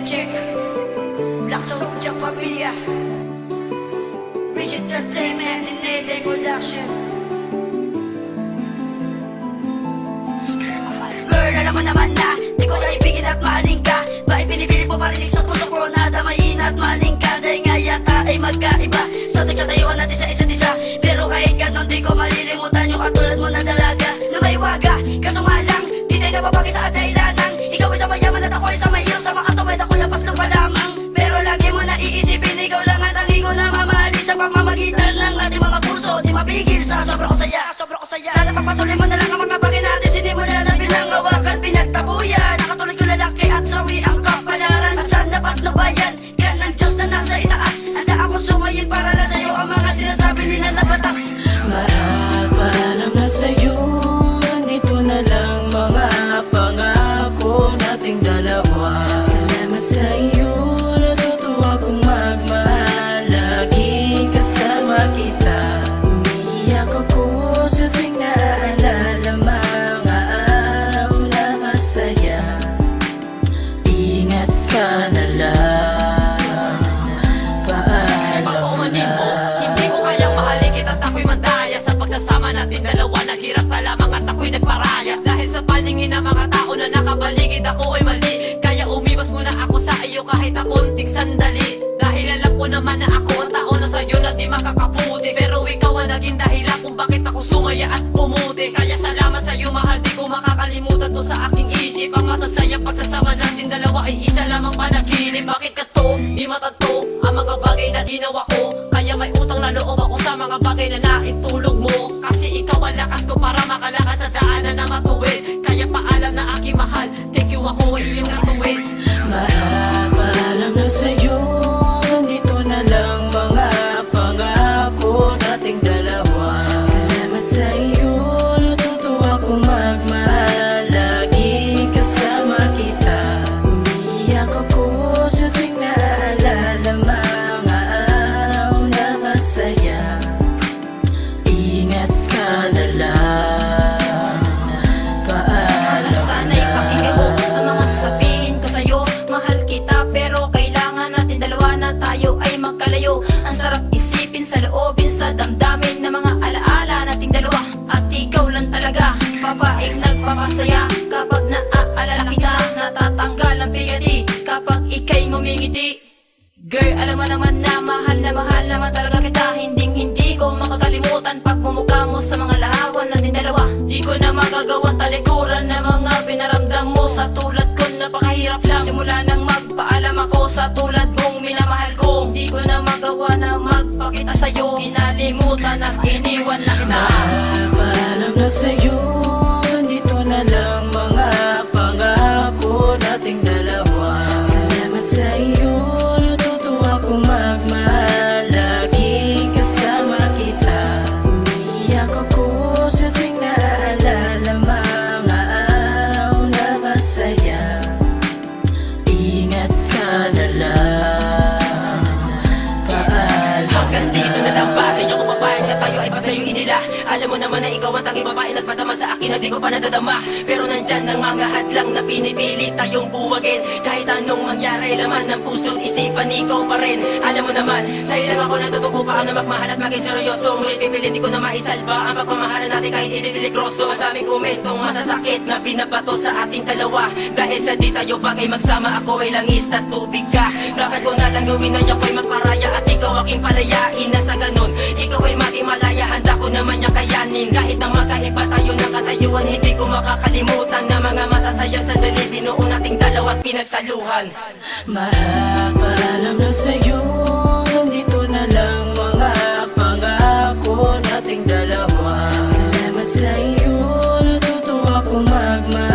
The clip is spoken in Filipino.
Check Black sa Jack Pamilya Rich Entertainment and Nede Production. Girl, alam mo naman na di ko kaibigin at mahalin ka. Bakit pinipili mo parinig sa puso ko na damayin at mahalin ka? Dahil nga yata ay magkaiba. Static katayuan natin sa isa't isa. Pero kahit ganon di ko malilimutan yung katulad mo na dalaga na may waga. Kaso nga lang, di tayo nababagay sa adahilanang ikaw ay sa mayaman at ako ay sa mahirap. Sa mga tuwid ako yung paslo pa lamang. Pero lagi mo na iisipin, ikaw lang at ang ko na mamahali sa pamamagitan ng ating mga puso. Di mapigil sa sobra ko saya. Sana papatuloy mo na lang ang mga bagay natin sinimulan at pinangawakan, pinagtabuyan. Nakatulad ko lalaki at sawi ang kapalaran. At saan dapat lubayan ka ng Diyos na nasa itaas. Handa ako sumayin para na sa'yo ang mga sinasabi nila na batas. Mahaba lang na sa'yo, nandito na lang mga pangako nating dalawa. Salamat sa iyo, natutuwa kong magmahal, laging kasama kita. Umiyak ako sa tuwing naaalala mga araw na masaya. Ingat ka na lang, paalam na. Hindi ko kayang mahalin kita at ako'y mandaya. Sa pagsasama natin dalawa, naghirap ka lamang at ako'y nagparaya. Dahil sa paningin ng mga tao na nakapaligid, ako ay mali. Kaya umiwas muna ako sa iyo kahit akunting sandali. Dahil alam ko naman na ako ang tao na sa'yo na di makakaputi. Pero ikaw ang naging dahilan kung bakit ako sumaya at pumuti. Kaya salamat sa'yo mahal, di ko makakalimutan to sa aking isip. Ang masasayang pagsasama natin dalawa ay isa lamang panaginip. Bakit ka to? Di matanto ang mga bagay na ginawa ko. Kaya may utang na loob ako sa mga bagay na naitulog mo. Kasi ikaw ang lakas ko para makalakad sa daanan na matuwid. Kaya paalam na aking mahal, thank you, ako ay iyong natuwid. Mahaba lang na sa'yo, nandito na lang mga pangako nating dalawa. Salamat sa iyo, natutuwa kong magmahal, laging kasama kita. Umiyak ako sa tuwing naaalala mga araw na masaya. Ingat ka na lang, paalam Sana'y pakinggan mo ang mga sasabihin ko sa'yo. Mahal kita pero kailangan natin dalawa na tayo ay magkalayo. Ang sarap isipin sa loobin, sa damdamin na mga alaala nating dalawa. At ikaw lang talaga, babaeng nagpapasaya. Kapag naaalala kita, natatanggal ang bigati kapag ika'y ngumingiti. Girl, alam mo naman na mahal naman talaga kita. Hindi ko makakalimutan pagmumukha mo sa mga larawan natin dalawa. Di ko na magagawang talikuran na mga pinaramdam mo. Sa tulad ko napakahirap lang, simula nang magpaalam ako sa tulad mong minamahal ko. Hindi ko na magawa na magpakita sa'yo, kinalimutan at iniwan na kita. Paalam na sa'yo, nandito na lang mga pangako nating dalawa. Salamat sa iyo, natutuwa kong magmahal, laging kasama kita. Umiyak ako sa tuwing naaalala mga araw na masaya. Ingat ka na lang, paalam Hanggang dito na lang ba? Di ako papayag na tayo ay patayuin nila. Alam mo naman na ikaw ang tanging babae nagpadama sa akin na di ko pa nadadama. Pero nandyan ang mga hadlang na pinipilit tayong buwagin. Kahit anong mangyari, laman ng puso't isipan ikaw pa rin. Alam mo naman, sa'yo lang ako natutuko paano magmahal at maging seryoso. Ngunit pipilit di ko na maisalba ang pagmamahalan natin kahit iniligroso. Ang daming komentong masasakit na binabato sa ating dalawa. Dahil sa di tayo bagay magsama, ako ay langis at tubig ka. Dapat ko na lang gawin na ako'y magparaya at ikaw aking palayain. Na sa ganon, ikaw ay maging malaya. Handa ko naman niya kayanin. Kahit na magkaiba tayo ng katayuan, hindi ko makakalimutan na mga masasayang sandali binuo nating dalawa at pinagsaluhan. Mahaba lang na sa'yo, nandito na lang mga pangako nating dalawa. Salamat sa iyo, natutuwa kong magmahal.